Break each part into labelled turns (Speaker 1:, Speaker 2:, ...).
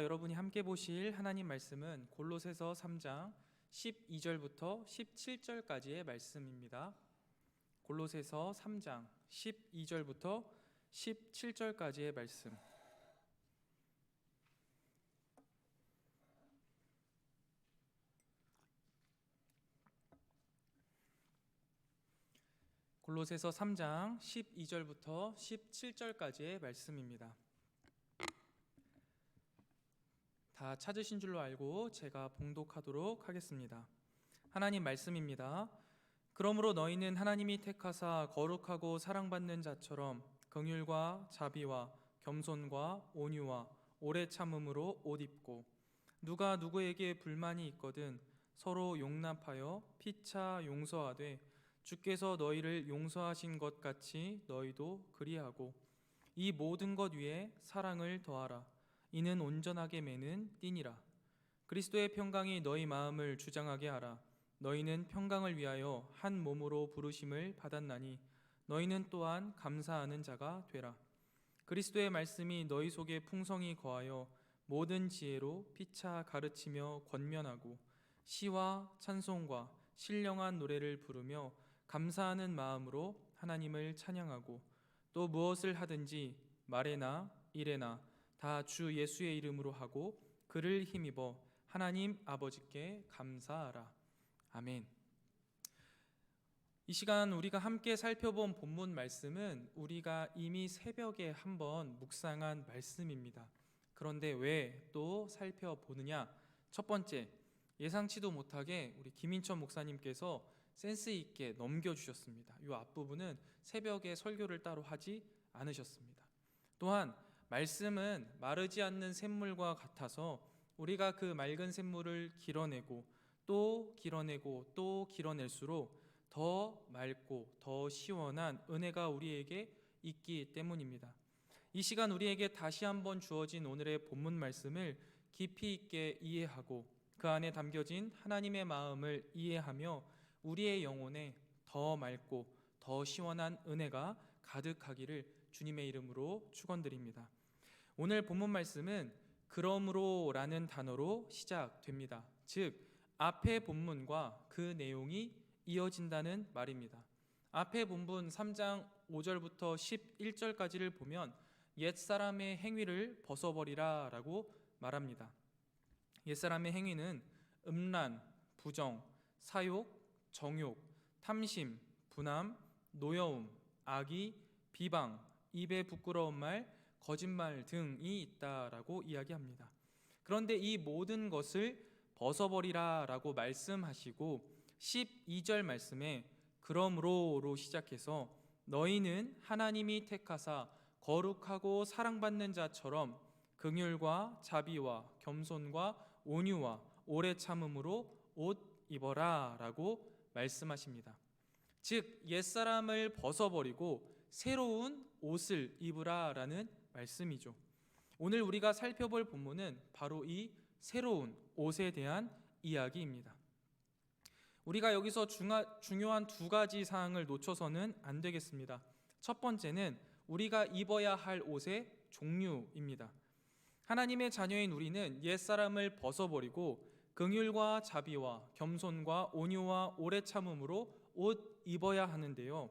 Speaker 1: 저와 여러분이 함께 보실 하나님 말씀은 골로새서 3장 12절부터 17절까지의 말씀입니다. 골로새서 3장 12절부터 17절까지의 말씀. 골로새서 3장 12절부터 17절까지의 말씀입니다. 다 찾으신 줄로 알고 제가 봉독하도록 하겠습니다. 하나님 말씀입니다. 그러므로 너희는 하나님이 택하사 거룩하고 사랑받는 자처럼 긍휼과 자비와 겸손과 온유와 오래 참음으로 옷 입고, 누가 누구에게 불만이 있거든 서로 용납하여 피차 용서하되 주께서 너희를 용서하신 것 같이 너희도 그리하고, 이 모든 것 위에 사랑을 더하라. 이는 온전하게 매는 띠니라. 그리스도의 평강이 너희 마음을 주장하게 하라. 너희는 평강을 위하여 한 몸으로 부르심을 받았나니 너희는 또한 감사하는 자가 되라. 그리스도의 말씀이 너희 속에 풍성히 거하여 모든 지혜로 피차 가르치며 권면하고 시와 찬송과 신령한 노래를 부르며 감사하는 마음으로 하나님을 찬양하고, 또 무엇을 하든지 말에나 일에나 다 주 예수의 이름으로 하고 그를 힘입어 하나님 아버지께 감사하라. 아멘. 이 시간 우리가 함께 살펴본 본문 말씀은 우리가 이미 새벽에 한번 묵상한 말씀입니다. 그런데 왜 또 살펴보느냐? 첫 번째, 예상치도 못하게 우리 김인천 목사님께서 센스 있게 넘겨주셨습니다. 이 앞부분은 새벽에 설교를 따로 하지 않으셨습니다. 또한 말씀은 마르지 않는 샘물과 같아서 우리가 그 맑은 샘물을 길어내고 또 길어내고 또 길어낼수록 더 맑고 더 시원한 은혜가 우리에게 있기 때문입니다. 이 시간 우리에게 다시 한번 주어진 오늘의 본문 말씀을 깊이 있게 이해하고 그 안에 담겨진 하나님의 마음을 이해하며 우리의 영혼에 더 맑고 더 시원한 은혜가 가득하기를 주님의 이름으로 축원드립니다. 오늘 본문 말씀은 그러므로 라는 단어로 시작됩니다. 즉 앞의 본문과 그 내용이 이어진다는 말입니다. 앞의 본문 3장 5절부터 11절까지를 보면 옛사람의 행위를 벗어버리라 라고 말합니다. 옛사람의 행위는 음란, 부정, 사욕, 정욕, 탐심, 분함, 노여움, 악의, 비방, 입에 부끄러운 말, 거짓말 등이 있다라고 이야기합니다. 그런데 이 모든 것을 벗어버리라 라고 말씀하시고 12절 말씀에 그러므로로 시작해서 너희는 하나님이 택하사 거룩하고 사랑받는 자처럼 긍휼과 자비와 겸손과 온유와 오래 참음으로 옷 입어라 라고 말씀하십니다. 즉 옛사람을 벗어버리고 새로운 옷을 입으라 라는 말씀이죠. 오늘 우리가 살펴볼 본문은 바로 이 새로운 옷에 대한 이야기입니다. 우리가 여기서 중요한 두 가지 사항을 놓쳐서는 안 되겠습니다. 첫 번째는 우리가 입어야 할 옷의 종류입니다. 하나님의 자녀인 우리는 옛사람을 벗어버리고 긍휼과 자비와 겸손과 온유와 오래 참음으로 옷 입어야 하는데요.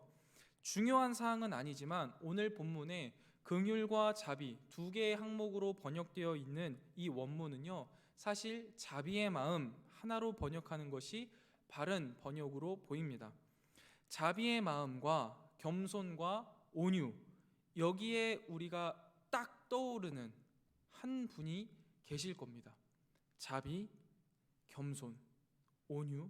Speaker 1: 중요한 사항은 아니지만 오늘 본문에 긍휼과 자비 두 개의 항목으로 번역되어 있는 이 원문은요, 사실 자비의 마음 하나로 번역하는 것이 바른 번역으로 보입니다. 자비의 마음과 겸손과 온유, 여기에 우리가 딱 떠오르는 한 분이 계실 겁니다. 자비, 겸손, 온유,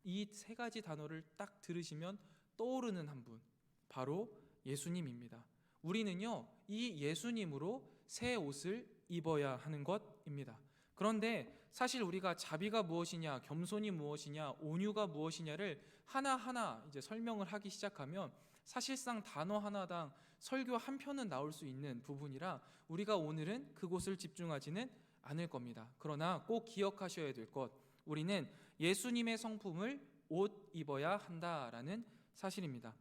Speaker 1: 이 세 가지 단어를 딱 들으시면 떠오르는 한 분, 바로 예수님입니다. 우리는요, 이 예수님으로 새 옷을 입어야 하는 것입니다. 그런데 사실 우리가 자비가 무엇이냐, 겸손이 무엇이냐, 온유가 무엇이냐를 하나하나 이제 설명을 하기 시작하면 사실상 단어 하나당 설교 한 편은 나올 수 있는 부분이라 우리가 오늘은 그곳을 집중하지는 않을 겁니다. 그러나 꼭 기억하셔야 될 것, 우리는 예수님의 성품을 옷 입어야 한다라는 사실입니다.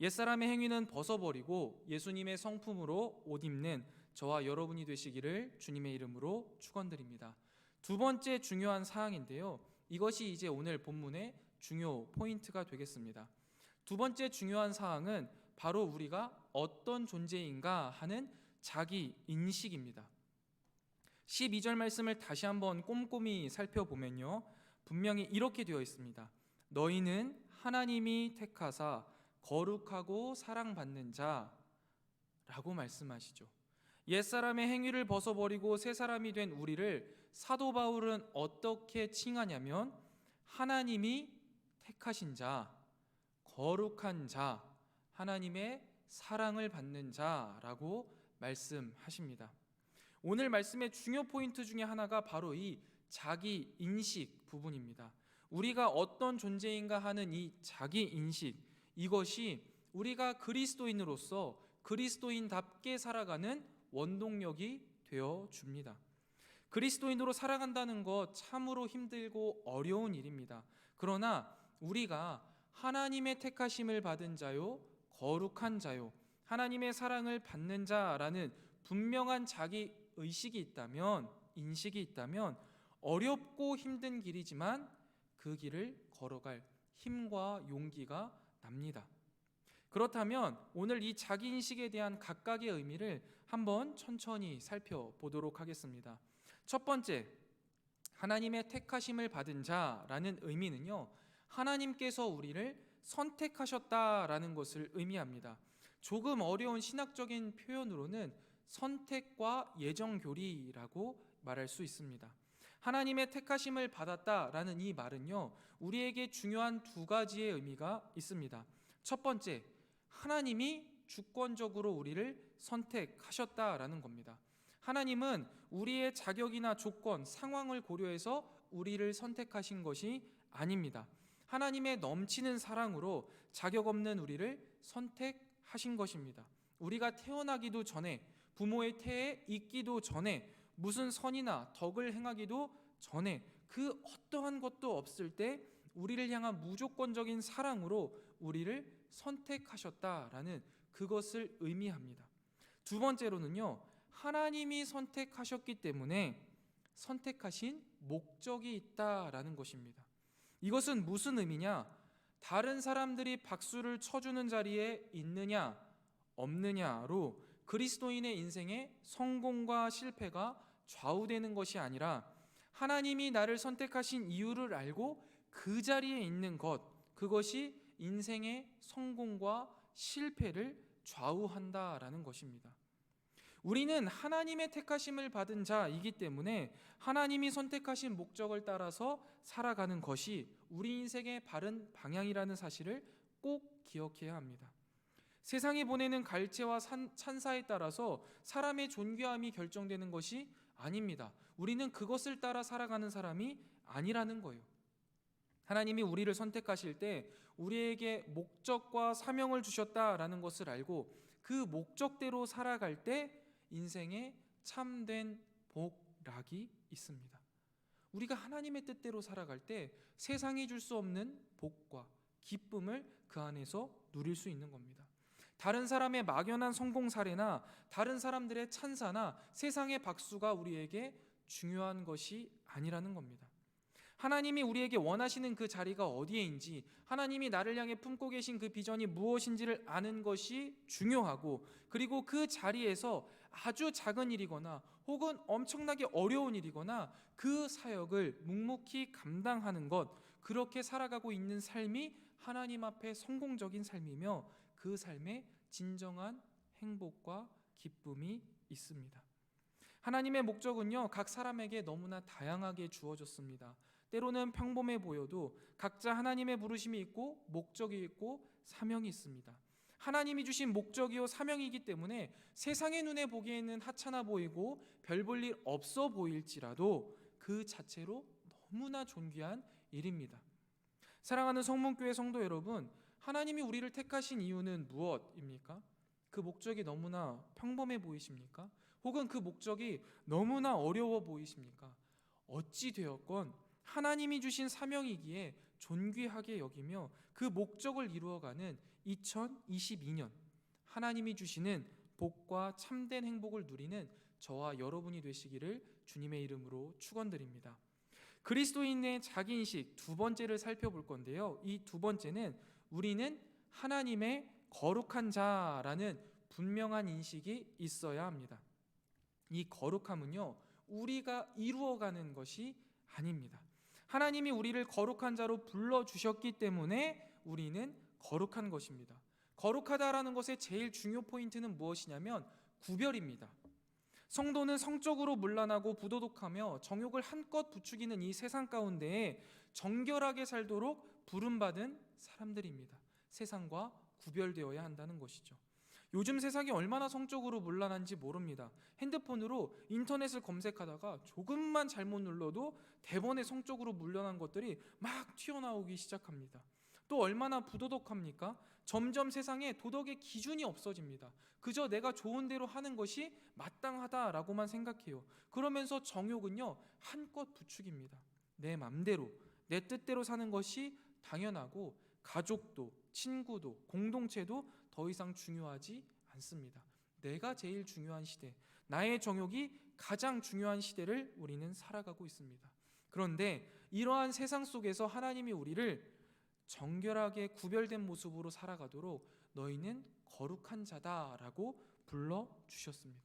Speaker 1: 옛사람의 행위는 벗어버리고 예수님의 성품으로 옷 입는 저와 여러분이 되시기를 주님의 이름으로 축원드립니다. 두 번째 중요한 사항인데요. 이것이 이제 오늘 본문의 중요 포인트가 되겠습니다. 두 번째 중요한 사항은 바로 우리가 어떤 존재인가 하는 자기 인식입니다. 12절 말씀을 다시 한번 꼼꼼히 살펴보면요, 분명히 이렇게 되어 있습니다. 너희는 하나님이 택하사 거룩하고 사랑받는 자라고 말씀하시죠. 옛사람의 행위를 벗어버리고 새 사람이 된 우리를 사도 바울은 어떻게 칭하냐면 하나님이 택하신 자, 거룩한 자, 하나님의 사랑을 받는 자라고 말씀하십니다. 오늘 말씀의 중요 포인트 중에 하나가 바로 이 자기 인식 부분입니다. 우리가 어떤 존재인가 하는 이 자기 인식, 이것이 우리가 그리스도인으로서 그리스도인답게 살아가는 원동력이 되어 줍니다. 그리스도인으로 살아간다는 것 참으로 힘들고 어려운 일입니다. 그러나 우리가 하나님의 택하심을 받은 자요, 거룩한 자요, 하나님의 사랑을 받는 자라는 분명한 자기 의식이 있다면, 인식이 있다면 어렵고 힘든 길이지만 그 길을 걸어갈 힘과 용기가 납니다. 그렇다면 오늘 이 자기 인식에 대한 각각의 의미를 한번 천천히 살펴보도록 하겠습니다. 첫 번째, 하나님의 택하심을 받은 자라는 의미는요, 하나님께서 우리를 선택하셨다라는 것을 의미합니다. 조금 어려운 신학적인 표현으로는 선택과 예정교리라고 말할 수 있습니다. 하나님의 택하심을 받았다라는 이 말은요, 우리에게 중요한 두 가지의 의미가 있습니다. 첫 번째, 하나님이 주권적으로 우리를 선택하셨다라는 겁니다. 하나님은 우리의 자격이나 조건, 상황을 고려해서 우리를 선택하신 것이 아닙니다. 하나님의 넘치는 사랑으로 자격 없는 우리를 선택하신 것입니다. 우리가 태어나기도 전에, 부모의 태에 있기도 전에, 무슨 선이나 덕을 행하기도 전에, 그 어떠한 것도 없을 때 우리를 향한 무조건적인 사랑으로 우리를 선택하셨다라는 그것을 의미합니다. 두 번째로는요, 하나님이 선택하셨기 때문에 선택하신 목적이 있다라는 것입니다. 이것은 무슨 의미냐? 다른 사람들이 박수를 쳐주는 자리에 있느냐 없느냐로 그리스도인의 인생의 성공과 실패가 좌우되는 것이 아니라 하나님이 나를 선택하신 이유를 알고 그 자리에 있는 것, 그것이 인생의 성공과 실패를 좌우한다라는 것입니다. 우리는 하나님의 택하심을 받은 자이기 때문에 하나님이 선택하신 목적을 따라서 살아가는 것이 우리 인생의 바른 방향이라는 사실을 꼭 기억해야 합니다. 세상이 보내는 갈채와 찬사에 따라서 사람의 존귀함이 결정되는 것이 아닙니다. 우리는 그것을 따라 살아가는 사람이 아니라는 거예요. 하나님이 우리를 선택하실 때 우리에게 목적과 사명을 주셨다라는 것을 알고 그 목적대로 살아갈 때 인생에 참된 복락이 있습니다. 우리가 하나님의 뜻대로 살아갈 때 세상이 줄 수 없는 복과 기쁨을 그 안에서 누릴 수 있는 겁니다. 다른 사람의 막연한 성공 사례나 다른 사람들의 찬사나 세상의 박수가 우리에게 중요한 것이 아니라는 겁니다. 하나님이 우리에게 원하시는 그 자리가 어디에인지, 하나님이 나를 향해 품고 계신 그 비전이 무엇인지를 아는 것이 중요하고, 그리고 그 자리에서 아주 작은 일이거나 혹은 엄청나게 어려운 일이거나 그 사역을 묵묵히 감당하는 것, 그렇게 살아가고 있는 삶이 하나님 앞에 성공적인 삶이며 그 삶에 진정한 행복과 기쁨이 있습니다. 하나님의 목적은요, 각 사람에게 너무나 다양하게 주어졌습니다. 때로는 평범해 보여도 각자 하나님의 부르심이 있고 목적이 있고 사명이 있습니다. 하나님이 주신 목적이요 사명이기 때문에 세상의 눈에 보기에는 하찮아 보이고 별 볼 일 없어 보일지라도 그 자체로 너무나 존귀한 일입니다. 사랑하는 성문교회 성도 여러분, 하나님이 우리를 택하신 이유는 무엇입니까? 그 목적이 너무나 평범해 보이십니까? 혹은 그 목적이 너무나 어려워 보이십니까? 어찌 되었건 하나님이 주신 사명이기에 존귀하게 여기며 그 목적을 이루어가는 2022년, 하나님이 주시는 복과 참된 행복을 누리는 저와 여러분이 되시기를 주님의 이름으로 축원드립니다. 그리스도인의 자기인식 두 번째를 살펴볼 건데요. 이 두 번째는 우리는 하나님의 거룩한 자라는 분명한 인식이 있어야 합니다. 이 거룩함은요, 우리가 이루어가는 것이 아닙니다. 하나님이 우리를 거룩한 자로 불러주셨기 때문에 우리는 거룩한 것입니다. 거룩하다라는 것의 제일 중요 포인트는 무엇이냐면 구별입니다. 성도는 성적으로 문란하고 부도덕하며 정욕을 한껏 부추기는 이 세상 가운데에 정결하게 살도록 부름받은 사람들입니다. 세상과 구별되어야 한다는 것이죠. 요즘 세상이 얼마나 성적으로 문란한지 모릅니다. 핸드폰으로 인터넷을 검색하다가 조금만 잘못 눌러도 대번에 성적으로 문란한 것들이 막 튀어나오기 시작합니다. 또 얼마나 부도덕합니까? 점점 세상에 도덕의 기준이 없어집니다. 그저 내가 좋은 대로 하는 것이 마땅하다라고만 생각해요. 그러면서 정욕은요, 한껏 부추깁니다. 내 맘대로, 내 뜻대로 사는 것이 당연하고 가족도, 친구도, 공동체도 더 이상 중요하지 않습니다. 내가 제일 중요한 시대, 나의 정욕이 가장 중요한 시대를 우리는 살아가고 있습니다. 그런데 이러한 세상 속에서 하나님이 우리를 정결하게 구별된 모습으로 살아가도록 너희는 거룩한 자다라고 불러주셨습니다.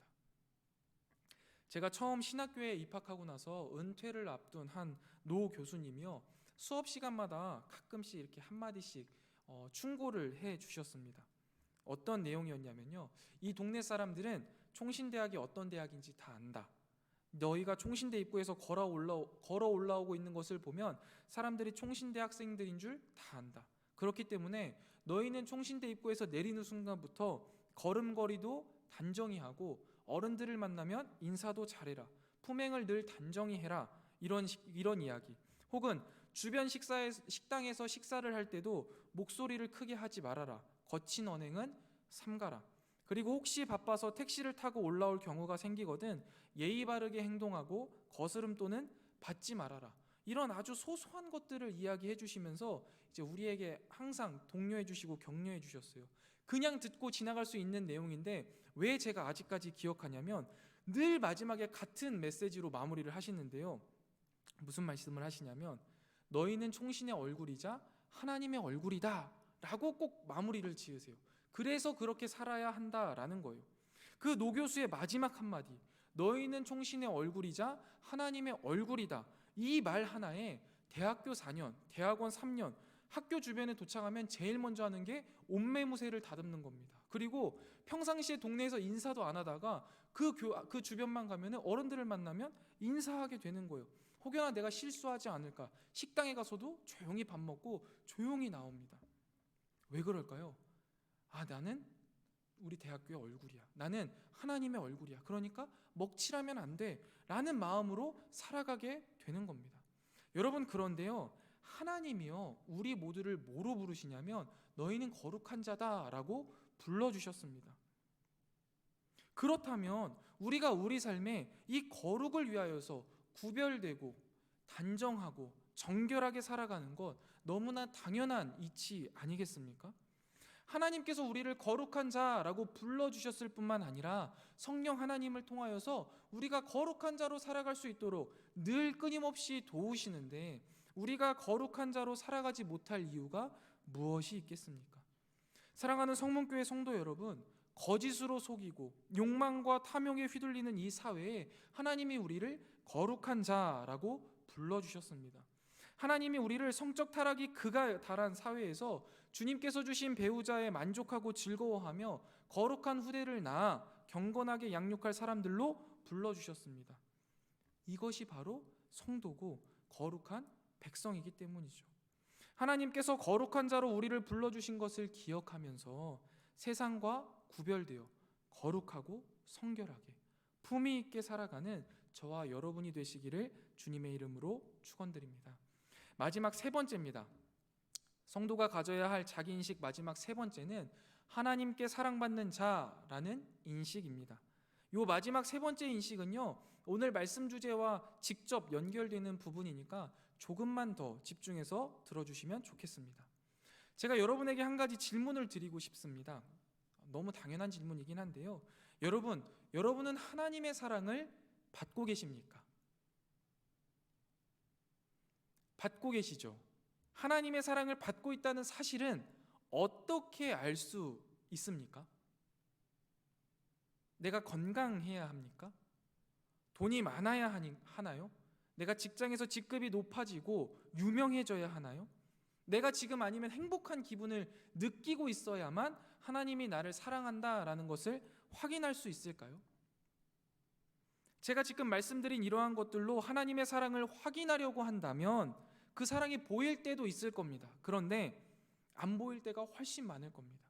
Speaker 1: 제가 처음 신학교에 입학하고 나서 은퇴를 앞둔 한 노 교수님이요, 수업 시간마다 가끔씩 이렇게 한마디씩 충고를 해 주셨습니다. 어떤 내용이었냐면요, 이 동네 사람들은 총신대학이 어떤 대학인지 다 안다. 너희가 총신대 입구에서 걸어 올라오고 있는 것을 보면 사람들이 총신대 학생들인 줄 다 안다. 그렇기 때문에 너희는 총신대 입구에서 내리는 순간부터 걸음걸이도 단정히 하고 어른들을 만나면 인사도 잘해라. 품행을 늘 단정히 해라. 이런 이야기. 혹은 주변 식당에서 식사를 할 때도 목소리를 크게 하지 말아라. 거친 언행은 삼가라. 그리고 혹시 바빠서 택시를 타고 올라올 경우가 생기거든 예의 바르게 행동하고 거스름 또는 받지 말아라. 이런 아주 소소한 것들을 이야기해 주시면서 이제 우리에게 항상 독려해 주시고 격려해 주셨어요. 그냥 듣고 지나갈 수 있는 내용인데 왜 제가 아직까지 기억하냐면 늘 마지막에 같은 메시지로 마무리를 하시는데요. 무슨 말씀을 하시냐면 너희는 총신의 얼굴이자 하나님의 얼굴이다 라고 꼭 마무리를 지으세요. 그래서 그렇게 살아야 한다라는 거예요. 그 노교수의 마지막 한마디, 너희는 총신의 얼굴이자 하나님의 얼굴이다. 이 말 하나에 대학교 4년, 대학원 3년, 학교 주변에 도착하면 제일 먼저 하는 게 옷매무새를 다듬는 겁니다. 그리고 평상시에 동네에서 인사도 안 하다가 그 주변만 가면 어른들을 만나면 인사하게 되는 거예요. 혹여나 내가 실수하지 않을까, 식당에 가서도 조용히 밥 먹고 조용히 나옵니다. 왜 그럴까요? 나는 우리 대학교의 얼굴이야. 나는 하나님의 얼굴이야. 그러니까 먹칠하면 안 돼 라는 마음으로 살아가게 되는 겁니다. 여러분, 그런데요, 하나님이요, 우리 모두를 뭐로 부르시냐면 너희는 거룩한 자다라고 불러주셨습니다. 그렇다면 우리가 우리 삶에 이 거룩을 위하여서 구별되고 단정하고 정결하게 살아가는 것 너무나 당연한 이치 아니겠습니까? 하나님께서 우리를 거룩한 자라고 불러주셨을 뿐만 아니라 성령 하나님을 통하여서 우리가 거룩한 자로 살아갈 수 있도록 늘 끊임없이 도우시는데 우리가 거룩한 자로 살아가지 못할 이유가 무엇이 있겠습니까? 사랑하는 성문교회 성도 여러분, 거짓으로 속이고 욕망과 탐욕에 휘둘리는 이 사회에 하나님이 우리를 거룩한 자라고 불러주셨습니다. 하나님이 우리를 성적 타락이 극에 달한 사회에서 주님께서 주신 배우자에 만족하고 즐거워하며 거룩한 후대를 낳아 경건하게 양육할 사람들로 불러주셨습니다. 이것이 바로 성도고 거룩한 백성이기 때문이죠. 하나님께서 거룩한 자로 우리를 불러주신 것을 기억하면서 세상과 구별되어 거룩하고 성결하게 품위 있게 살아가는 저와 여러분이 되시기를 주님의 이름으로 축원드립니다. 마지막 세 번째입니다. 성도가 가져야 할 자기인식 마지막 세 번째는 하나님께 사랑받는 자라는 인식입니다. 이 마지막 세 번째 인식은요, 오늘 말씀 주제와 직접 연결되는 부분이니까 조금만 더 집중해서 들어주시면 좋겠습니다. 제가 여러분에게 한 가지 질문을 드리고 싶습니다. 너무 당연한 질문이긴 한데요, 여러분은 하나님의 사랑을 받고 계십니까? 받고 계시죠? 하나님의 사랑을 받고 있다는 사실은 어떻게 알 수 있습니까? 내가 건강해야 합니까? 돈이 많아야 하나요? 내가 직장에서 직급이 높아지고 유명해져야 하나요? 내가 지금 아니면 행복한 기분을 느끼고 있어야만 하나님이 나를 사랑한다라는 것을 확인할 수 있을까요? 제가 지금 말씀드린 이러한 것들로 하나님의 사랑을 확인하려고 한다면 그 사랑이 보일 때도 있을 겁니다. 그런데 안 보일 때가 훨씬 많을 겁니다.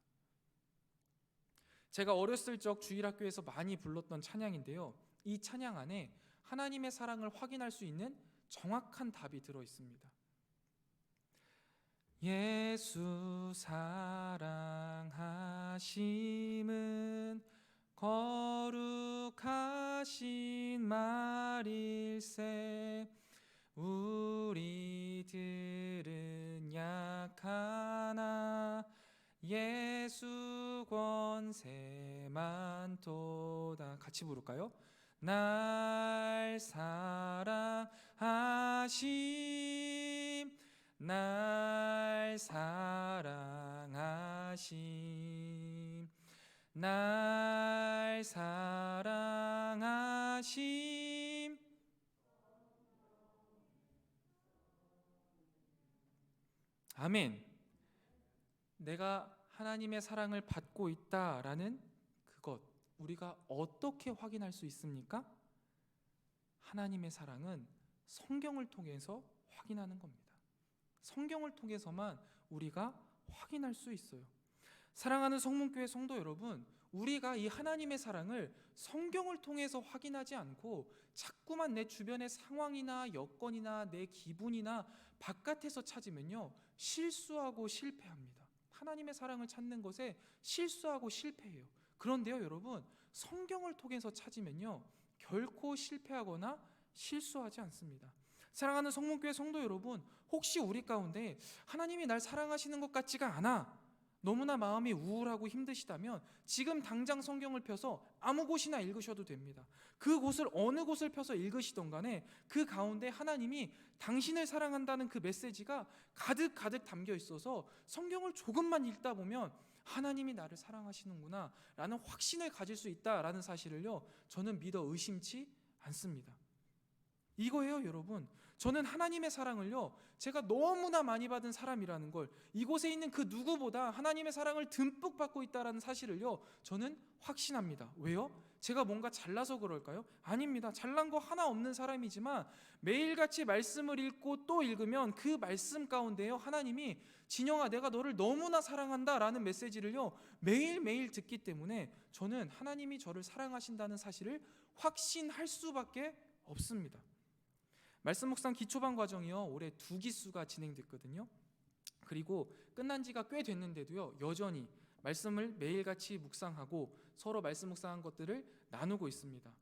Speaker 1: 제가 어렸을 적 주일학교에서 많이 불렀던 찬양인데요, 이 찬양 안에 하나님의 사랑을 확인할 수 있는 정확한 답이 들어 있습니다. 예수 사랑하심은 거룩하신 말일세. 우리들은 약하나 예수 권세만 도다. 같이 부를까요? 날 사랑하심, 날 사랑하심, 날 사랑하심. 아멘. 내가 하나님의 사랑을 받고 있다라는 그것, 우리가 어떻게 확인할 수 있습니까? 하나님의 사랑은 성경을 통해서 확인하는 겁니다. 성경을 통해서만 우리가 확인할 수 있어요. 사랑하는 성문교회 성도 여러분, 우리가 이 하나님의 사랑을 성경을 통해서 확인하지 않고 자꾸만 내 주변의 상황이나 여건이나 내 기분이나 바깥에서 찾으면요, 실수하고 실패합니다. 하나님의 사랑을 찾는 것에 실수하고 실패해요. 그런데요 여러분, 성경을 통해서 찾으면요 결코 실패하거나 실수하지 않습니다. 사랑하는 성문교회 성도 여러분, 혹시 우리 가운데 하나님이 날 사랑하시는 것 같지가 않아, 너무나 마음이 우울하고 힘드시다면 지금 당장 성경을 펴서 아무 곳이나 읽으셔도 됩니다. 그 곳을 어느 곳을 펴서 읽으시던 간에 그 가운데 하나님이 당신을 사랑한다는 그 메시지가 가득 담겨 있어서 성경을 조금만 읽다 보면 하나님이 나를 사랑하시는구나 라는 확신을 가질 수 있다라는 사실을요 저는 믿어 의심치 않습니다. 이거예요 여러분. 저는 하나님의 사랑을요 제가 너무나 많이 받은 사람이라는 걸, 이곳에 있는 그 누구보다 하나님의 사랑을 듬뿍 받고 있다는 사실을요 저는 확신합니다. 왜요? 제가 뭔가 잘나서 그럴까요? 아닙니다. 잘난 거 하나 없는 사람이지만 매일같이 말씀을 읽고 또 읽으면 그 말씀 가운데요 하나님이 진영아 내가 너를 너무나 사랑한다 라는 메시지를요 매일매일 듣기 때문에 저는 하나님이 저를 사랑하신다는 사실을 확신할 수밖에 없습니다. 말씀 묵상 기초반 과정이요 올해 2기수가 진행됐거든요. 그리고 끝난 지가 꽤 됐는데도요 여전히 말씀을 매일같이 묵상하고 서로 말씀 묵상한 것들을 나누고 있습니다.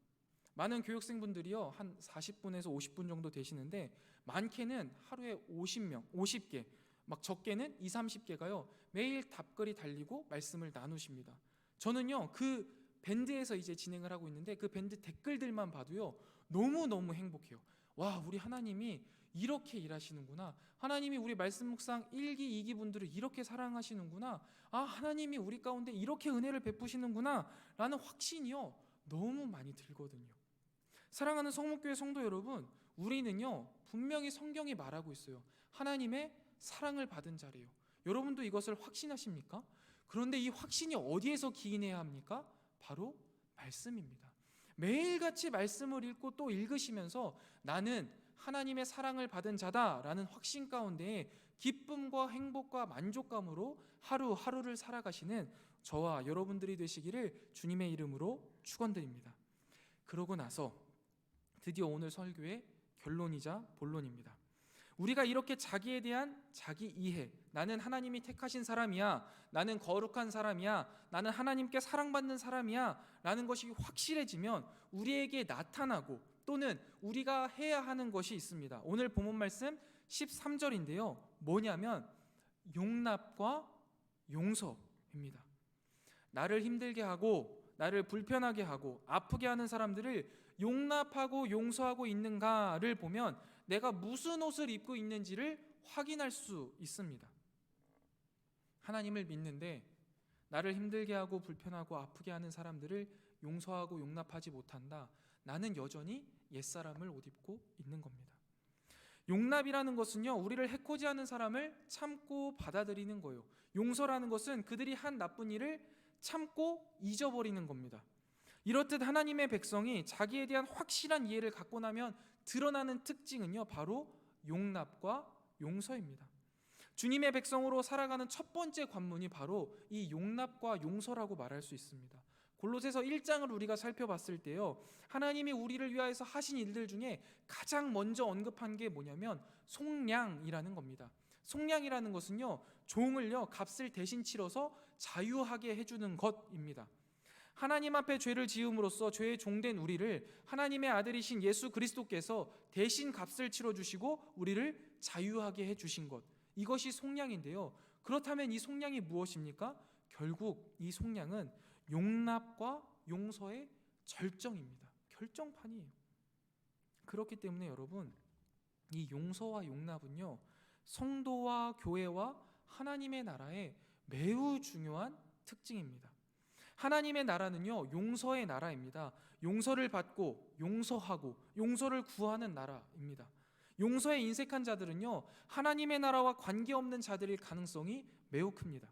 Speaker 1: 많은 교육생분들이요 한 40분에서 50분 정도 되시는데 많게는 하루에 50명, 50개, 막 적게는 2, 30개가요 매일 답글이 달리고 말씀을 나누십니다. 저는요 그 밴드에서 이제 진행을 하고 있는데 그 밴드 댓글들만 봐도요 너무너무 행복해요. 와, 우리 하나님이 이렇게 일하시는구나. 하나님이 우리 말씀 묵상 1기, 2기 분들을 이렇게 사랑하시는구나. 아, 하나님이 우리 가운데 이렇게 은혜를 베푸시는구나 라는 확신이요 너무 많이 들거든요. 사랑하는 성목교회 성도 여러분, 우리는요 분명히 성경이 말하고 있어요. 하나님의 사랑을 받은 자래요. 여러분도 이것을 확신하십니까? 그런데 이 확신이 어디에서 기인해야 합니까? 바로 말씀입니다. 매일같이 말씀을 읽고 또 읽으시면서 나는 하나님의 사랑을 받은 자다라는 확신 가운데 기쁨과 행복과 만족감으로 하루하루를 살아가시는 저와 여러분들이 되시기를 주님의 이름으로 축원드립니다. 그러고 나서 드디어 오늘 설교의 결론이자 본론입니다. 우리가 이렇게 자기에 대한 자기 이해, 나는 하나님이 택하신 사람이야, 나는 거룩한 사람이야, 나는 하나님께 사랑받는 사람이야 라는 것이 확실해지면 우리에게 나타나고 또는 우리가 해야 하는 것이 있습니다. 오늘 본문 말씀 13절인데요 뭐냐면 용납과 용서입니다. 나를 힘들게 하고 나를 불편하게 하고 아프게 하는 사람들을 용납하고 용서하고 있는가를 보면 내가 무슨 옷을 입고 있는지를 확인할 수 있습니다. 하나님을 믿는데 나를 힘들게 하고 불편하고 아프게 하는 사람들을 용서하고 용납하지 못한다. 나는 여전히 옛사람을 옷 입고 있는 겁니다. 용납이라는 것은요, 우리를 해코지하는 사람을 참고 받아들이는 거예요. 용서라는 것은 그들이 한 나쁜 일을 참고 잊어버리는 겁니다. 이렇듯 하나님의 백성이 자기에 대한 확실한 이해를 갖고 나면 드러나는 특징은요, 바로 용납과 용서입니다. 주님의 백성으로 살아가는 첫 번째 관문이 바로 이 용납과 용서라고 말할 수 있습니다. 골로새서 1장을 우리가 살펴봤을 때요, 하나님이 우리를 위하여서 하신 일들 중에 가장 먼저 언급한 게 뭐냐면 속량이라는 겁니다. 속량이라는 것은요, 종을요 값을 대신 치러서 자유하게 해주는 것입니다. 하나님 앞에 죄를 지음으로써 죄의 종된 우리를 하나님의 아들이신 예수 그리스도께서 대신 값을 치러주시고 우리를 자유하게 해주신 것, 이것이 속량인데요, 그렇다면 이 속량이 무엇입니까? 결국 이 속량은 용납과 용서의 절정입니다. 결정판이에요. 그렇기 때문에 여러분, 이 용서와 용납은요, 성도와 교회와 하나님의 나라의 매우 중요한 특징입니다. 하나님의 나라는요, 용서의 나라입니다. 용서를 받고 용서하고 용서를 구하는 나라입니다. 용서에 인색한 자들은요, 하나님의 나라와 관계없는 자들일 가능성이 매우 큽니다.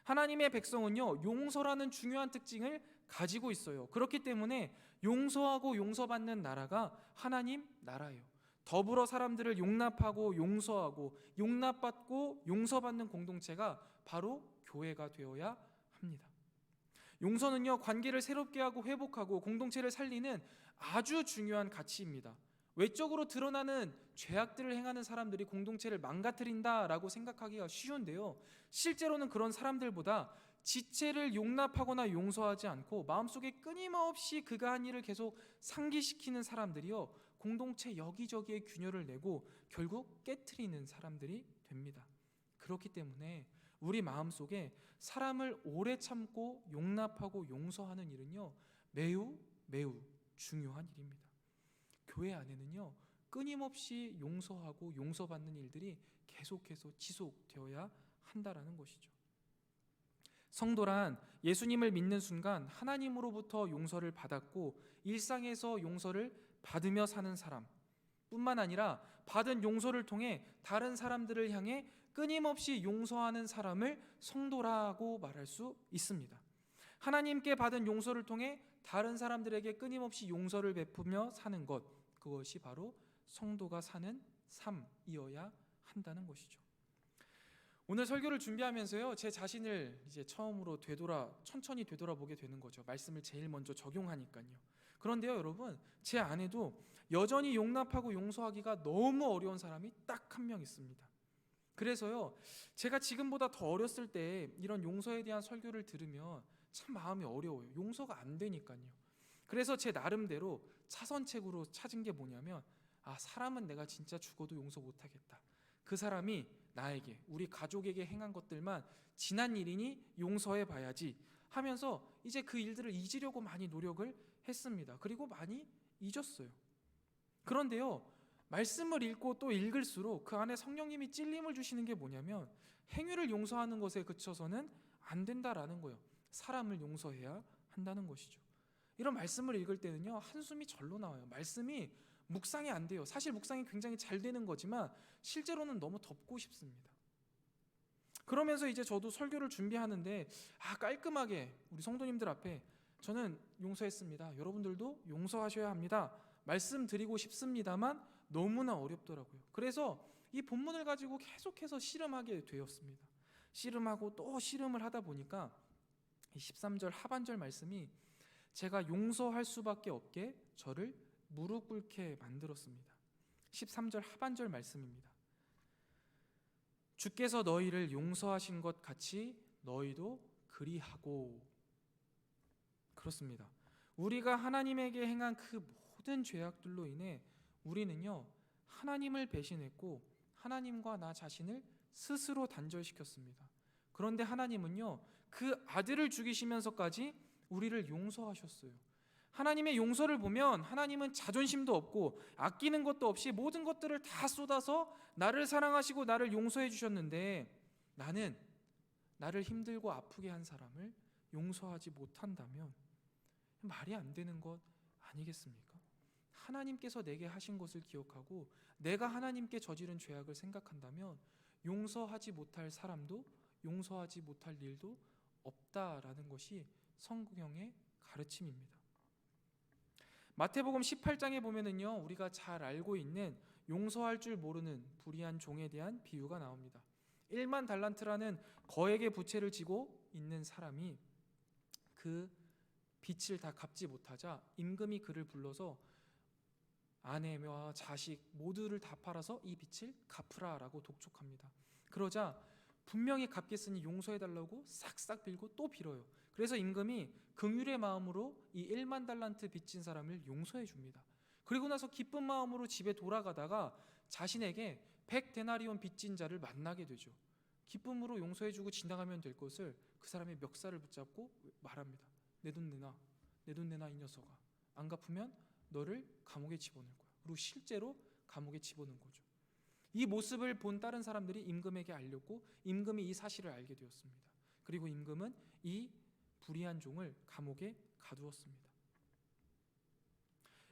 Speaker 1: 하나님의 백성은요, 용서라는 중요한 특징을 가지고 있어요. 그렇기 때문에 용서하고 용서받는 나라가 하나님 나라예요. 더불어 사람들을 용납하고 용서하고 용납받고 용서받는 공동체가 바로 교회가 되어야 합니다. 용서는요, 관계를 새롭게 하고 회복하고 공동체를 살리는 아주 중요한 가치입니다. 외적으로 드러나는 죄악들을 행하는 사람들이 공동체를 망가뜨린다라고 생각하기가 쉬운데요, 실제로는 그런 사람들보다 지체를 용납하거나 용서하지 않고 마음속에 끊임없이 그가 한 일을 계속 상기시키는 사람들이요, 공동체 여기저기에 균열을 내고 결국 깨트리는 사람들이 됩니다. 그렇기 때문에 우리 마음속에 사람을 오래 참고 용납하고 용서하는 일은요, 매우 중요한 일입니다. 교회 안에는요, 끊임없이 용서하고 용서받는 일들이 계속해서 지속되어야 한다라는 것이죠. 성도란 예수님을 믿는 순간 하나님으로부터 용서를 받았고 일상에서 용서를 받으며 사는 사람 뿐만 아니라 받은 용서를 통해 다른 사람들을 향해 끊임없이 용서하는 사람을 성도라고 말할 수 있습니다. 하나님께 받은 용서를 통해 다른 사람들에게 끊임없이 용서를 베푸며 사는 것, 그것이 바로 성도가 사는 삶이어야 한다는 것이죠. 오늘 설교를 준비하면서요, 제 자신을 이제 처음으로 천천히 되돌아보게 되는 거죠. 말씀을 제일 먼저 적용하니까요. 그런데요, 여러분, 제 안에도 여전히 용납하고 용서하기가 너무 어려운 사람이 딱 한 명 있습니다. 그래서요, 제가 지금보다 더 어렸을 때 이런 용서에 대한 설교를 들으면 참 마음이 어려워요. 용서가 안 되니까요. 그래서 제 나름대로 차선책으로 찾은 게 뭐냐면, 사람은 내가 진짜 죽어도 용서 못하겠다. 그 사람이 나에게, 우리 가족에게 행한 것들만 지난 일이니 용서해 봐야지 하면서 이제 그 일들을 잊으려고 많이 노력을 했습니다. 그리고 많이 잊었어요. 그런데요, 말씀을 읽고 또 읽을수록 그 안에 성령님이 찔림을 주시는 게 뭐냐면, 행위를 용서하는 것에 그쳐서는 안 된다라는 거예요. 사람을 용서해야 한다는 것이죠. 이런 말씀을 읽을 때는요, 한숨이 절로 나와요. 말씀이 묵상이 안 돼요. 사실 묵상이 굉장히 잘 되는 거지만 실제로는 너무 덮고 싶습니다. 그러면서 이제 저도 설교를 준비하는데 깔끔하게 우리 성도님들 앞에 저는 용서했습니다, 여러분들도 용서하셔야 합니다, 말씀드리고 싶습니다만 너무나 어렵더라고요. 그래서 이 본문을 가지고 계속해서 씨름하게 되었습니다. 씨름하고 또 씨름을 하다 보니까 13절 하반절 말씀이 제가 용서할 수밖에 없게 저를 무릎 꿇게 만들었습니다. 13절 하반절 말씀입니다. 주께서 너희를 용서하신 것 같이 너희도 그리하고. 그렇습니다. 우리가 하나님에게 행한 그 모든 죄악들로 인해 우리는요, 하나님을 배신했고 하나님과 나 자신을 스스로 단절시켰습니다. 그런데 하나님은요, 그 아들을 죽이시면서까지 우리를 용서하셨어요. 하나님의 용서를 보면 하나님은 자존심도 없고 아끼는 것도 없이 모든 것들을 다 쏟아서 나를 사랑하시고 나를 용서해 주셨는데, 나를 힘들고 아프게 한 사람을 용서하지 못한다면 말이 안 되는 것 아니겠습니까? 하나님께서 내게 하신 것을 기억하고 내가 하나님께 저지른 죄악을 생각한다면 용서하지 못할 사람도 용서하지 못할 일도 없다라는 것이 성경의 가르침입니다. 마태복음 18장에 보면은요, 우리가 잘 알고 있는 용서할 줄 모르는 불의한 종에 대한 비유가 나옵니다. 1만 달란트라는 거액의 부채를 지고 있는 사람이 그 빚을 다 갚지 못하자 임금이 그를 불러서 아내와 자식 모두를 다 팔아서 이 빚을 갚으라라고 독촉합니다. 그러자 분명히 갚겠으니 용서해달라고 싹싹 빌고 또 빌어요. 그래서 임금이 긍휼의 마음으로 이 1만 달란트 빚진 사람을 용서해 줍니다. 그리고 나서 기쁜 마음으로 집에 돌아가다가 자신에게 100데나리온 빚진 자를 만나게 되죠. 기쁨으로 용서해주고 지나가면 될 것을 그 사람의 멱살을 붙잡고 말합니다. 내 돈 내놔, 내 돈 내놔 이 녀석아. 안 갚으면 너를 감옥에 집어넣을 거야. 그리고 실제로 감옥에 집어넣은 거죠. 이 모습을 본 다른 사람들이 임금에게 알렸고 임금이 이 사실을 알게 되었습니다. 그리고 임금은 이 불의한 종을 감옥에 가두었습니다.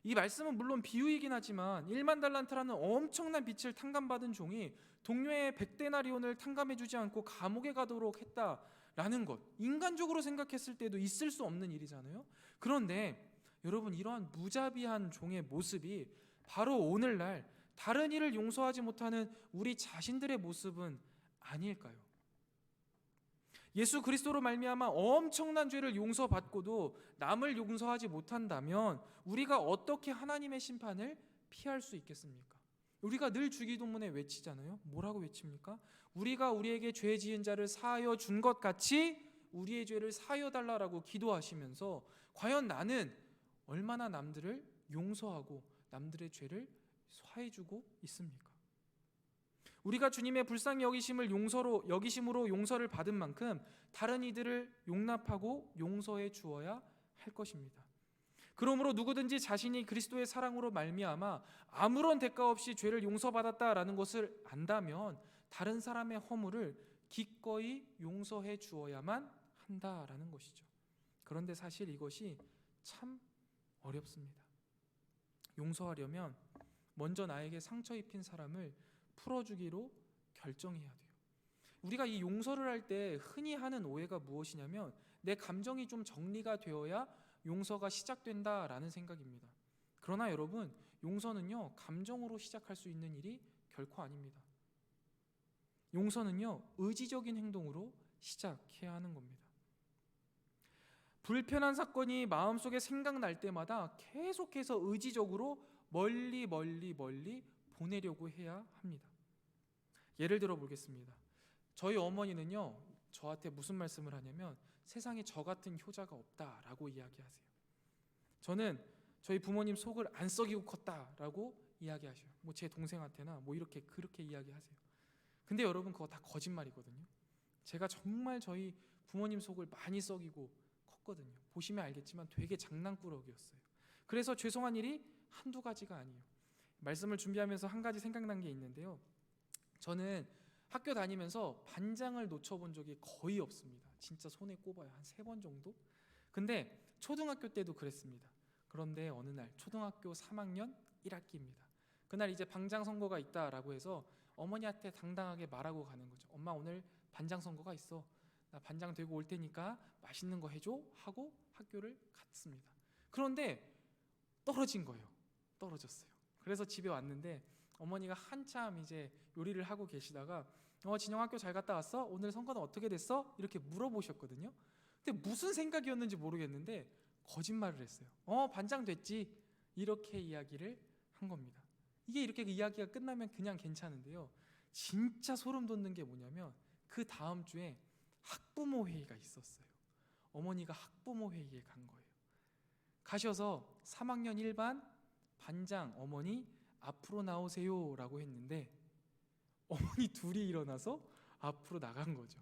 Speaker 1: 이 말씀은 물론 비유이긴 하지만 1만 달란트라는 엄청난 빚을 탕감받은 종이 동료의 100데나리온을 탕감해주지 않고 감옥에 가도록 했다라는 것, 인간적으로 생각했을 때도 있을 수 없는 일이잖아요. 그런데 여러분, 이러한 무자비한 종의 모습이 바로 오늘날 다른 이를 용서하지 못하는 우리 자신들의 모습은 아닐까요? 예수 그리스도로 말미암아 엄청난 죄를 용서받고도 남을 용서하지 못한다면 우리가 어떻게 하나님의 심판을 피할 수 있겠습니까? 우리가 늘 주기도문에 외치잖아요. 뭐라고 외칩니까? 우리가 우리에게 죄 지은 자를 사하여 준 것 같이 우리의 죄를 사하여 달라라고 기도하시면서 과연 나는 얼마나 남들을 용서하고 남들의 죄를 사해주고 있습니까? 우리가 주님의 불쌍히 여기심으로 용서를 받은 만큼 다른 이들을 용납하고 용서해 주어야 할 것입니다. 그러므로 누구든지 자신이 그리스도의 사랑으로 말미암아 아무런 대가 없이 죄를 용서받았다라는 것을 안다면 다른 사람의 허물을 기꺼이 용서해 주어야만 한다라는 것이죠. 그런데 사실 이것이 참 어렵습니다. 용서하려면 먼저 나에게 상처 입힌 사람을 풀어주기로 결정해야 돼요. 우리가 이 용서를 할 때 흔히 하는 오해가 무엇이냐면 내 감정이 좀 정리가 되어야 용서가 시작된다라는 생각입니다. 그러나 여러분, 용서는요, 감정으로 시작할 수 있는 일이 결코 아닙니다. 용서는요, 의지적인 행동으로 시작해야 하는 겁니다. 불편한 사건이 마음속에 생각날 때마다 계속해서 의지적으로 멀리 보내려고 해야 합니다. 예를 들어 보겠습니다. 저희 어머니는요, 저한테 무슨 말씀을 하냐면 세상에 저 같은 효자가 없다라고 이야기하세요. 저는 저희 부모님 속을 안 썩이고 컸다라고 이야기하셔요. 뭐 제 동생한테나 뭐 그렇게 이야기하세요. 근데 여러분, 그거 다 거짓말이거든요. 제가 정말 저희 부모님 속을 많이 썩이고 컸거든요. 보시면 알겠지만 되게 장난꾸러기였어요. 그래서 죄송한 일이 한두 가지가 아니에요. 말씀을 준비하면서 한 가지 생각난 게 있는데요. 저는 학교 다니면서 반장을 놓쳐본 적이 거의 없습니다. 진짜 손에 꼽아요. 한 3번 정도? 근데 초등학교 때도 그랬습니다. 그런데 어느 날 초등학교 3학년 1학기입니다. 그날 이제 반장 선거가 있다라고 해서 어머니한테 당당하게 말하고 가는 거죠. 엄마, 오늘 반장 선거가 있어. 나 반장 되고 올 테니까 맛있는 거 해줘 하고 학교를 갔습니다. 그런데 떨어진 거예요. 떨어졌어요. 그래서 집에 왔는데 어머니가 한참 이제 요리를 하고 계시다가 진영 학교 잘 갔다 왔어? 오늘 선거는 어떻게 됐어? 이렇게 물어보셨거든요. 근데 무슨 생각이었는지 모르겠는데 거짓말을 했어요. 반장 됐지. 이렇게 이야기를 한 겁니다. 이게 이렇게 이야기가 끝나면 그냥 괜찮은데요. 진짜 소름 돋는 게 뭐냐면 그 다음 주에 학부모 회의가 있었어요. 어머니가 학부모 회의에 간 거예요. 가셔서 3학년 1반 반장 어머니 앞으로 나오세요 라고 했는데 어머니 둘이 일어나서 앞으로 나간 거죠.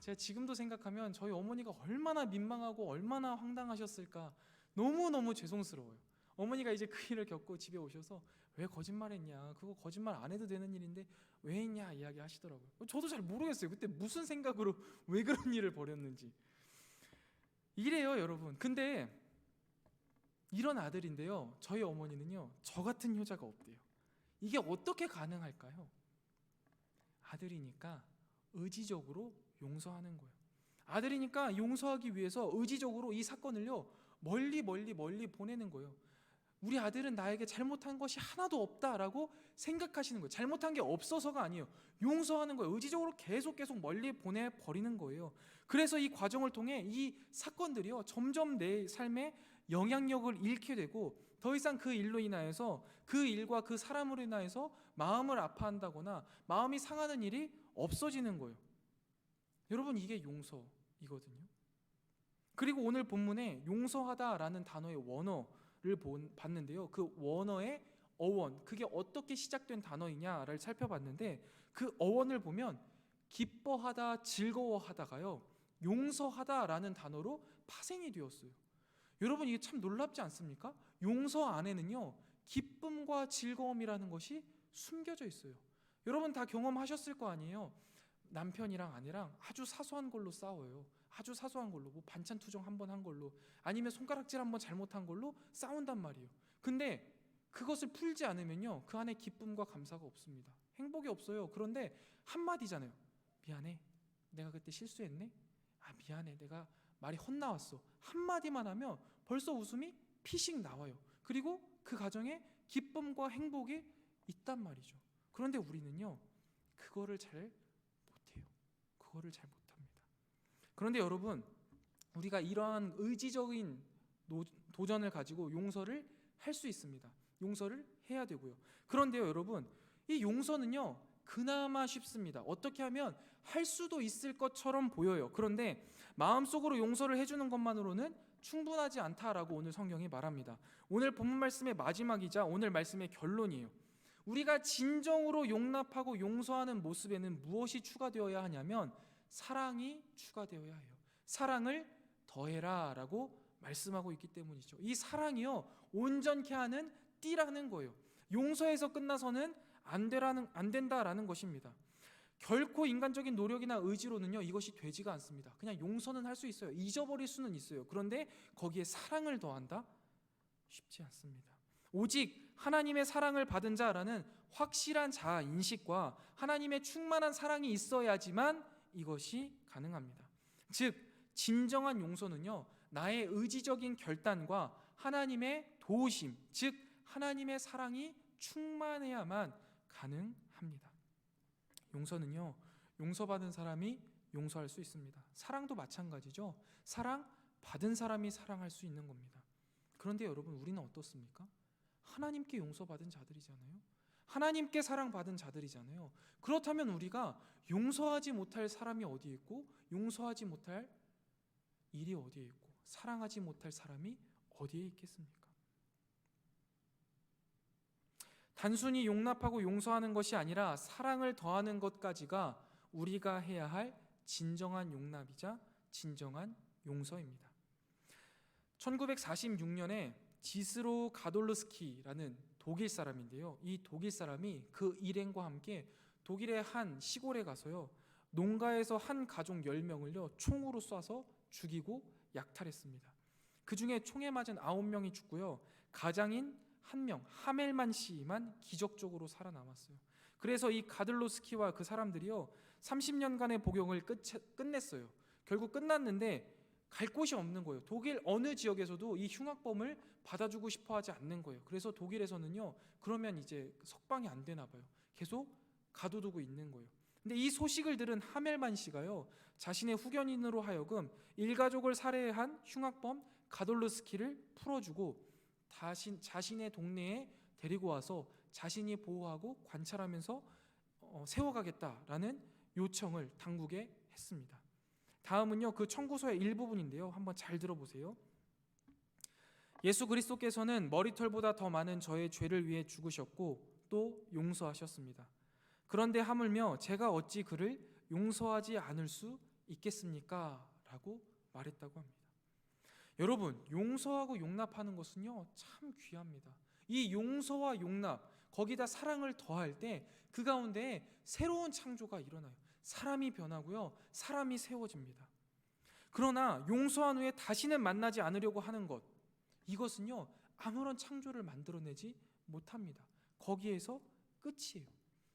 Speaker 1: 제가 지금도 생각하면 저희 어머니가 얼마나 민망하고 얼마나 황당하셨을까. 너무너무 죄송스러워요. 어머니가 이제 그 일을 겪고 집에 오셔서 왜 거짓말했냐, 그거 거짓말 안 해도 되는 일인데 왜 했냐 이야기 하시더라고요. 저도 잘 모르겠어요. 그때 무슨 생각으로 왜 그런 일을 벌였는지. 이래요, 여러분. 근데 이런 아들인데요, 저희 어머니는요 저 같은 효자가 없대요. 이게 어떻게 가능할까요? 아들이니까 의지적으로 용서하는 거예요. 아들이니까 용서하기 위해서 의지적으로 이 사건을요 멀리 보내는 거예요. 우리 아들은 나에게 잘못한 것이 하나도 없다라고 생각하시는 거예요. 잘못한 게 없어서가 아니에요. 용서하는 거예요. 의지적으로 계속 멀리 보내버리는 거예요. 그래서 이 과정을 통해 이 사건들이요 점점 내 삶에 영향력을 잃게 되고, 더 이상 그 일로 인하여서, 그 일과 그 사람으로 인하여서 마음을 아파한다거나 마음이 상하는 일이 없어지는 거예요. 여러분, 이게 용서이거든요. 그리고 오늘 본문에 용서하다라는 단어의 원어를 봤는데요, 그 원어의 어원, 그게 어떻게 시작된 단어이냐를 살펴봤는데, 그 어원을 보면 기뻐하다, 즐거워하다가요 용서하다라는 단어로 파생이 되었어요. 여러분, 이게 참 놀랍지 않습니까? 용서 안에는요 기쁨과 즐거움이라는 것이 숨겨져 있어요. 여러분 다 경험하셨을 거 아니에요. 남편이랑 아내랑 아주 사소한 걸로 싸워요. 아주 사소한 걸로, 뭐 반찬 투정 한 번 한 걸로, 아니면 손가락질 한 번 잘못한 걸로 싸운단 말이에요. 근데 그것을 풀지 않으면요 그 안에 기쁨과 감사가 없습니다. 행복이 없어요. 그런데 한마디잖아요. 미안해, 내가 그때 실수했네. 아 미안해, 내가 말이 헛나왔어. 한마디만 하면 벌써 웃음이 피식 나와요. 그리고 그 가정에 기쁨과 행복이 있단 말이죠. 그런데 우리는요 그거를 잘 못해요. 그거를 잘 못합니다. 그런데 여러분, 우리가 이러한 의지적인 도전을 가지고 용서를 할 수 있습니다. 용서를 해야 되고요. 그런데요 여러분, 이 용서는요 그나마 쉽습니다. 어떻게 하면 할 수도 있을 것처럼 보여요. 그런데 마음속으로 용서를 해주는 것만으로는 충분하지 않다라고 오늘 성경이 말합니다. 오늘 본문 말씀의 마지막이자 오늘 말씀의 결론이에요. 우리가 진정으로 용납하고 용서하는 모습에는 무엇이 추가되어야 하냐면 사랑이 추가되어야 해요. 사랑을 더해라 라고 말씀하고 있기 때문이죠. 이 사랑이요 온전케 하는 띠라는 거예요. 용서에서 끝나서는 안 된다라는 것입니다. 결코 인간적인 노력이나 의지로는요 이것이 되지가 않습니다. 그냥 용서는 할 수 있어요. 잊어버릴 수는 있어요. 그런데 거기에 사랑을 더한다? 쉽지 않습니다. 오직 하나님의 사랑을 받은 자라는 확실한 자아 인식과 하나님의 충만한 사랑이 있어야지만 이것이 가능합니다. 즉 진정한 용서는요 나의 의지적인 결단과 하나님의 도우심, 즉 하나님의 사랑이 충만해야만 가능합니다. 용서는요 용서받은 사람이 용서할 수 있습니다. 사랑도 마찬가지죠. 사랑 받은 사람이 사랑할 수 있는 겁니다. 그런데 여러분, 우리는 어떻습니까? 하나님께 용서받은 자들이잖아요. 하나님께 사랑받은 자들이잖아요. 그렇다면 우리가 용서하지 못할 사람이 어디에 있고, 용서하지 못할 일이 어디에 있고, 사랑하지 못할 사람이 어디에 있겠습니까? 단순히 용납하고 용서하는 것이 아니라 사랑을 더하는 것까지가 우리가 해야 할 진정한 용납이자 진정한 용서입니다. 1946년에 지스로 가돌르스키라는 독일 사람인데요, 이 독일 사람이 그 일행과 함께 독일의 한 시골에 가서요 농가에서 한 가족 10명을요 총으로 쏴서 죽이고 약탈했습니다. 그 중에 총에 맞은 9명이 죽고요 가장인 1명 하멜만 씨만 기적적으로 살아남았어요. 그래서 이 가들로스키와 그 사람들이요 30년간의 복용을 끝냈어요. 결국 끝났는데 갈 곳이 없는 거예요. 독일 어느 지역에서도 이 흉악범을 받아주고 싶어 하지 않는 거예요. 그래서 독일에서는요 그러면 이제 석방이 안 되나 봐요. 계속 가둬두고 있는 거예요. 근데 이 소식을 들은 하멜만 씨가요 자신의 후견인으로 하여금 일가족을 살해한 흉악범 가돌르스키를 풀어주고 자신의 동네에 데리고 와서 자신이 보호하고 관찰하면서 세워가겠다라는 요청을 당국에 했습니다. 다음은요 그 청구서의 일부분인데요, 한번 잘 들어보세요. 예수 그리스도께서는 머리털보다 더 많은 저의 죄를 위해 죽으셨고 또 용서하셨습니다. 그런데 하물며 제가 어찌 그를 용서하지 않을 수 있겠습니까? 라고 말했다고 합니다. 여러분, 용서하고 용납하는 것은요, 참 귀합니다. 이 용서와 용납, 거기다 사랑을 더할 때 그 가운데 새로운 창조가 일어나요. 사람이 변하고요, 사람이 세워집니다. 그러나 용서한 후에 다시는 만나지 않으려고 하는 것, 이것은요, 아무런 창조를 만들어내지 못합니다. 거기에서 끝이에요.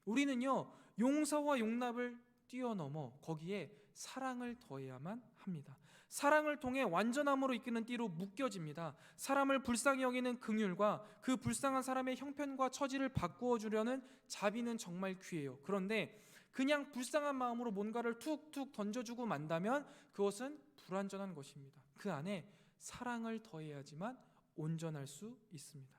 Speaker 1: 우리는요, 용서와 용납을 뛰어넘어 거기에 사랑을 더해야만 합니다. 사랑을 통해 완전함으로 이끄는 띠로 묶여집니다. 사람을 불쌍히 여기는 긍휼과 그 불쌍한 사람의 형편과 처지를 바꾸어 주려는 자비는 정말 귀해요. 그런데 그냥 불쌍한 마음으로 뭔가를 툭툭 던져주고 만다면 그것은 불완전한 것입니다. 그 안에 사랑을 더해야지만 온전할 수 있습니다.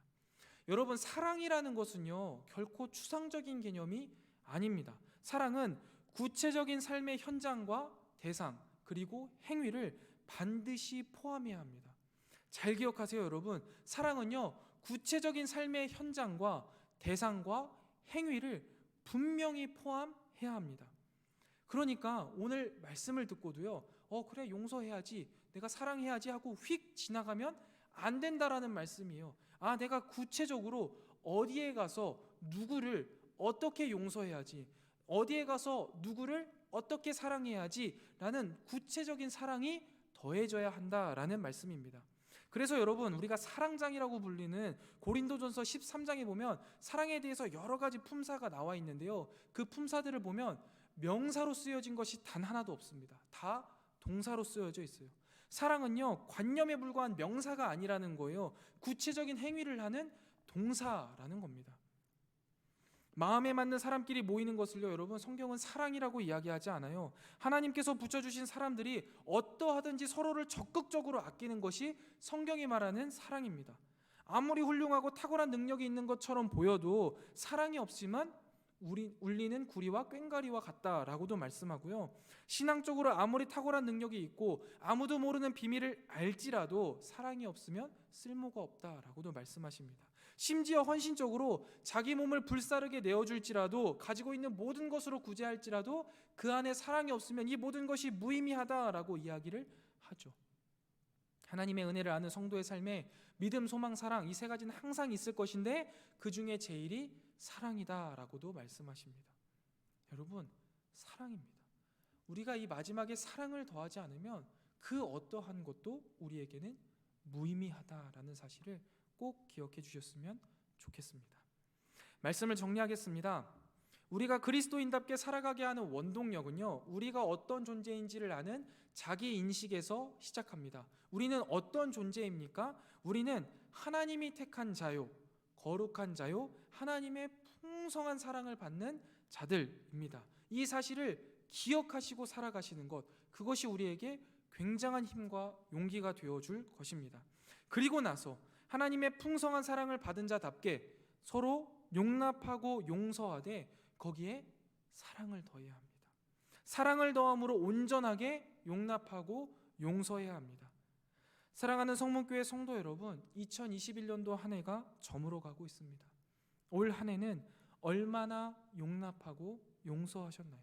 Speaker 1: 여러분, 사랑이라는 것은요, 결코 추상적인 개념이 아닙니다. 사랑은 구체적인 삶의 현장과 대상, 그리고 행위를 반드시 포함해야 합니다. 잘 기억하세요, 여러분. 사랑은요, 구체적인 삶의 현장과 대상과 행위를 분명히 포함해야 합니다. 그러니까 오늘 말씀을 듣고도요, 그래, 용서해야지, 내가 사랑해야지 하고 휙 지나가면 안 된다라는 말씀이에요. 내가 구체적으로 어디에 가서 누구를 어떻게 용서해야지, 어디에 가서 누구를 어떻게 사랑해야지 라는 구체적인 사랑이 더해져야 한다라는 말씀입니다. 그래서 여러분, 우리가 사랑장이라고 불리는 고린도전서 13장에 보면 사랑에 대해서 여러 가지 품사가 나와 있는데요, 그 품사들을 보면 명사로 쓰여진 것이 단 하나도 없습니다. 다 동사로 쓰여져 있어요. 사랑은요, 관념에 불과한 명사가 아니라는 거예요. 구체적인 행위를 하는 동사라는 겁니다. 마음에 맞는 사람끼리 모이는 것을요, 여러분, 성경은 사랑이라고 이야기하지 않아요. 하나님께서 붙여주신 사람들이 어떠하든지 서로를 적극적으로 아끼는 것이 성경이 말하는 사랑입니다. 아무리 훌륭하고 탁월한 능력이 있는 것처럼 보여도 사랑이 없으면 울리는 구리와 꽹과리와 같다라고도 말씀하고요. 신앙적으로 아무리 탁월한 능력이 있고 아무도 모르는 비밀을 알지라도 사랑이 없으면 쓸모가 없다라고도 말씀하십니다. 심지어 헌신적으로 자기 몸을 불사르게 내어줄지라도, 가지고 있는 모든 것으로 구제할지라도 그 안에 사랑이 없으면 이 모든 것이 무의미하다라고 이야기를 하죠. 하나님의 은혜를 아는 성도의 삶에 믿음, 소망, 사랑, 이 세 가지는 항상 있을 것인데 그 중에 제일이 사랑이다라고도 말씀하십니다. 여러분, 사랑입니다. 우리가 이 마지막에 사랑을 더하지 않으면 그 어떠한 것도 우리에게는 무의미하다라는 사실을 꼭 기억해 주셨으면 좋겠습니다. 말씀을 정리하겠습니다. 우리가 그리스도인답게 살아가게 하는 원동력은요, 우리가 어떤 존재인지를 아는 자기 인식에서 시작합니다. 우리는 어떤 존재입니까? 우리는 하나님이 택한 자요, 거룩한 자요, 하나님의 풍성한 사랑을 받는 자들입니다. 이 사실을 기억하시고 살아가시는 것, 그것이 우리에게 굉장한 힘과 용기가 되어줄 것입니다. 그리고 나서 하나님의 풍성한 사랑을 받은 자답게 서로 용납하고 용서하되 거기에 사랑을 더해야 합니다. 사랑을 더함으로 온전하게 용납하고 용서해야 합니다. 사랑하는 성문교회 성도 여러분, 2021년도 한 해가 저물어 가고 있습니다. 올 한 해는 얼마나 용납하고 용서하셨나요?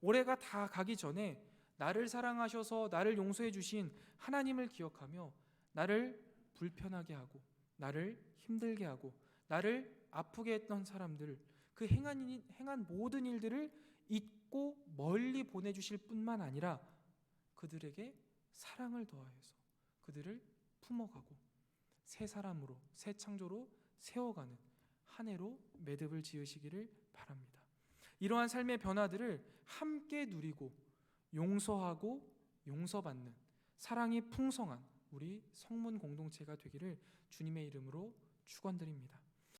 Speaker 1: 올해가 다 가기 전에 나를 사랑하셔서 나를 용서해 주신 하나님을 기억하며 나를 불편하게 하고 나를 힘들게 하고 나를 아프게 했던 사람들, 그 행한 모든 일들을 잊고 멀리 보내주실 뿐만 아니라 그들에게 사랑을 더하여서 그들을 품어가고 새 사람으로, 새 창조로 세워가는 한 해로 매듭을 지으시기를 바랍니다. 이러한 삶의 변화들을 함께 누리고 용서하고 용서받는 사랑이 풍성한 우리 성문 공동체가 되기를 주님의 이름으로 축원드립니다.